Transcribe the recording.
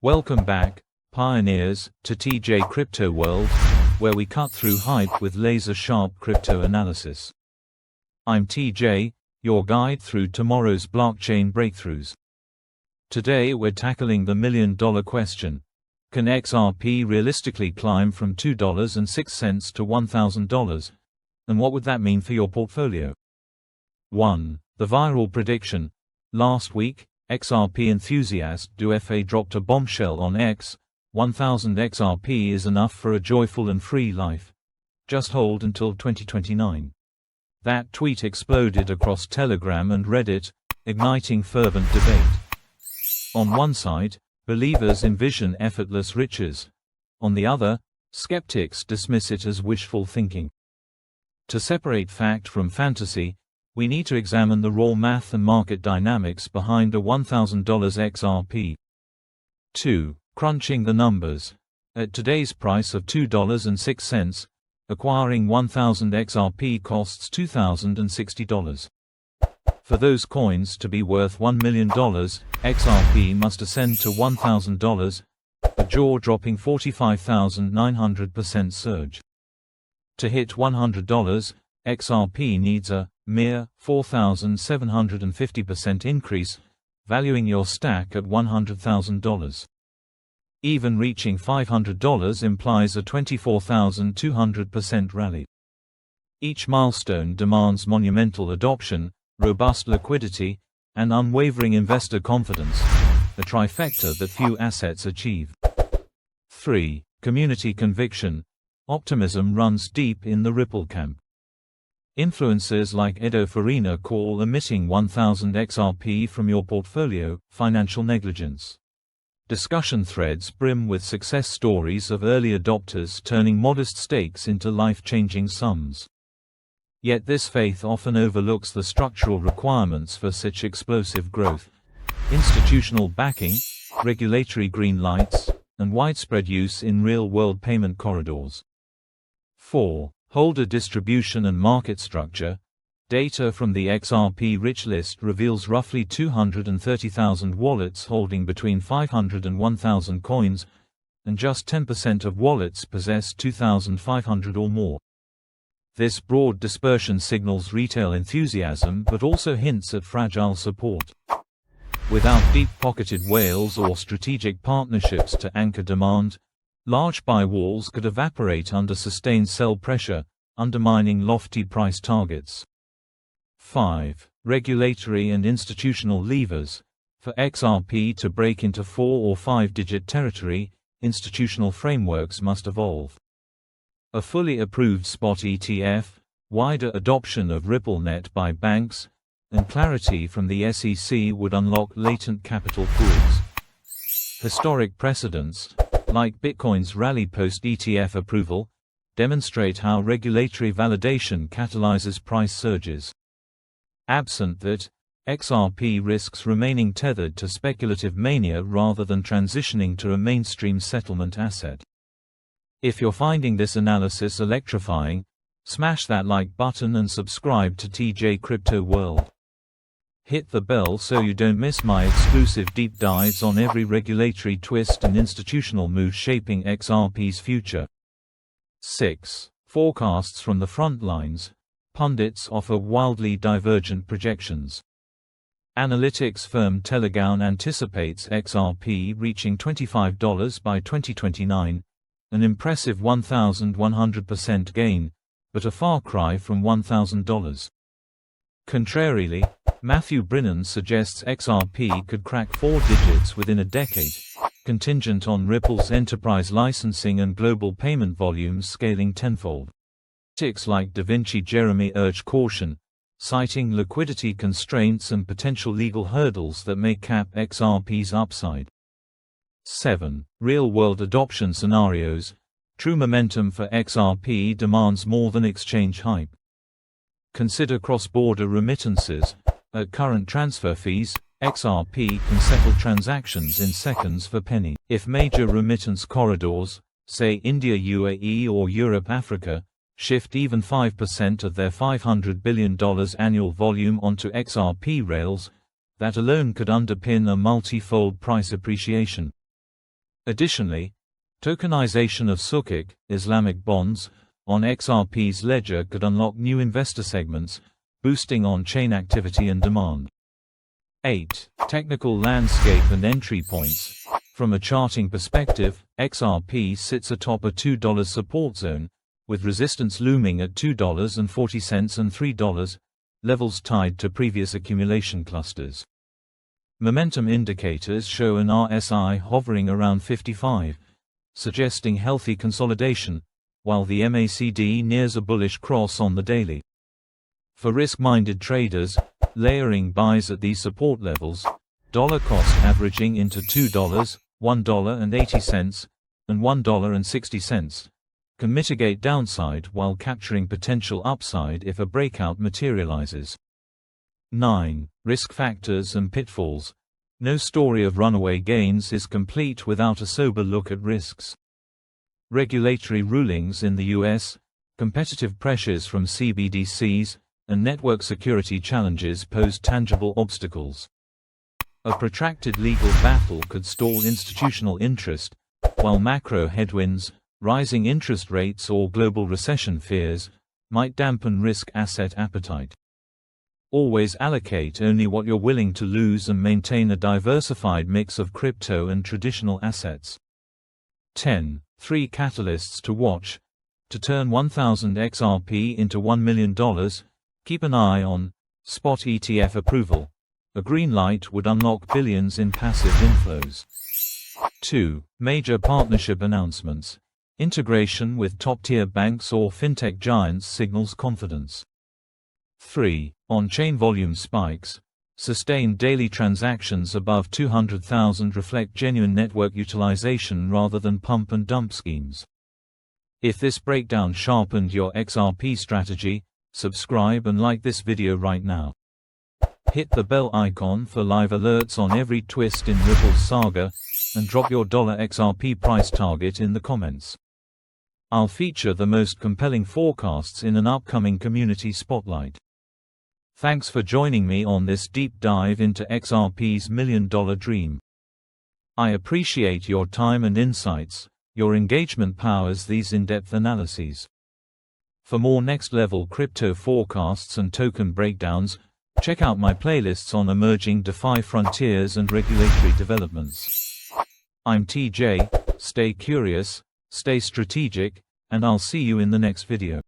Welcome back, pioneers, to TJ Crypto World, where we cut through hype with laser-sharp crypto analysis. I'm TJ, your guide through tomorrow's blockchain breakthroughs. Today we're tackling the million-dollar question. Can XRP realistically climb from $2.06 to $1,000? And what would that mean for your portfolio? 1. The viral prediction. Last week, XRP enthusiast DuFA dropped a bombshell on X. 1000 XRP is enough for a joyful and free life. Just hold until 2029. That tweet exploded across Telegram and Reddit, igniting fervent debate. On one side, believers envision effortless riches. On the other, skeptics dismiss it as wishful thinking. To separate fact from fantasy, we need to examine the raw math and market dynamics behind a $1,000 XRP. 2. Crunching the numbers. At today's price of $2.06, acquiring 1000 XRP costs $2,060. For those coins to be worth $1 million, XRP must ascend to $1,000, a jaw-dropping 45,900% surge. To hit $100, XRP needs a mere 4,750% increase, valuing your stack at $100,000. Even reaching $500 implies a 24,200% rally. Each milestone demands monumental adoption, robust liquidity, and unwavering investor confidence, a trifecta that few assets achieve. 3. Community conviction. Optimism runs deep in the Ripple camp. Influencers like Edo Farina call emitting 1000 XRP from your portfolio financial negligence. Discussion threads brim with success stories of early adopters turning modest stakes into life-changing sums. Yet this faith often overlooks the structural requirements for such explosive growth: institutional backing, regulatory green lights, and widespread use in real-world payment corridors. 4. Holder distribution and market structure. Data from the XRP rich list reveals roughly 230,000 wallets holding between 500 and 1,000 coins, and just 10% of wallets possess 2,500 or more. This broad dispersion signals retail enthusiasm but also hints at fragile support. Without deep-pocketed whales or strategic partnerships to anchor demand, large buy walls could evaporate under sustained sell pressure, undermining lofty price targets. 5. Regulatory and institutional levers. For XRP to break into 4- or 5-digit territory, institutional frameworks must evolve. A fully approved spot ETF, wider adoption of RippleNet by banks, and clarity from the SEC would unlock latent capital pools. Historic precedents, like Bitcoin's rally post-ETF approval, demonstrate how regulatory validation catalyzes price surges. Absent that, XRP risks remaining tethered to speculative mania rather than transitioning to a mainstream settlement asset. If you're finding this analysis electrifying, smash that like button and subscribe to TJ Crypto World. Hit the bell so you don't miss my exclusive deep dives on every regulatory twist and institutional move shaping XRP's future. 6. Forecasts from the front lines. Pundits offer wildly divergent projections. Analytics firm Telegown anticipates XRP reaching $25 by 2029, an impressive 1,100% gain, but a far cry from $1,000. Contrarily, Matthew Brennan suggests XRP could crack 4 digits within a decade, contingent on Ripple's enterprise licensing and global payment volumes scaling tenfold. Critics like DaVinci Jeremy urge caution, citing liquidity constraints and potential legal hurdles that may cap XRP's upside. 7. Real-world adoption scenarios. True momentum for XRP demands more than exchange hype. Consider cross-border remittances. At current transfer fees, XRP can settle transactions in seconds for penny. If major remittance corridors, say India, UAE or Europe, Africa, shift even 5% of their $500 billion annual volume onto XRP rails, that alone could underpin a multi-fold price appreciation. Additionally, tokenization of Sukuk, Islamic bonds, on XRP's ledger could unlock new investor segments, boosting on-chain activity and demand. 8. Technical landscape and entry points. From a charting perspective, XRP sits atop a $2 support zone, with resistance looming at $2.40 and $3, levels tied to previous accumulation clusters. Momentum indicators show an RSI hovering around 55, suggesting healthy consolidation, while the MACD nears a bullish cross on the daily. For risk-minded traders, layering buys at these support levels, dollar cost averaging into $2, $1.80, and $1.60, can mitigate downside while capturing potential upside if a breakout materializes. 9. Risk factors and pitfalls. No story of runaway gains is complete without a sober look at risks. Regulatory rulings in the US, competitive pressures from CBDCs, and network security challenges pose tangible obstacles. A protracted legal battle could stall institutional interest, while macro headwinds, rising interest rates or global recession fears, might dampen risk asset appetite. Always allocate only what you're willing to lose and maintain a diversified mix of crypto and traditional assets. 10. 3 catalysts to watch. To turn 1,000 XRP into $1 million, keep an eye on spot ETF approval. A green light would unlock billions in passive inflows. 2. Major partnership announcements. Integration with top-tier banks or fintech giants signals confidence. 3. On-chain volume spikes. Sustained daily transactions above 200,000 reflect genuine network utilization rather than pump-and-dump schemes. If this breakdown sharpened your XRP strategy, subscribe and like this video right now. Hit the bell icon for live alerts on every twist in Ripple's saga, and drop your $XRP price target in the comments. I'll feature the most compelling forecasts in an upcoming community spotlight. Thanks for joining me on this deep dive into XRP's million-dollar dream. I appreciate your time and insights. Your engagement powers these in-depth analyses. For more next-level crypto forecasts and token breakdowns, check out my playlists on emerging DeFi frontiers and regulatory developments. I'm TJ, stay curious, stay strategic, and I'll see you in the next video.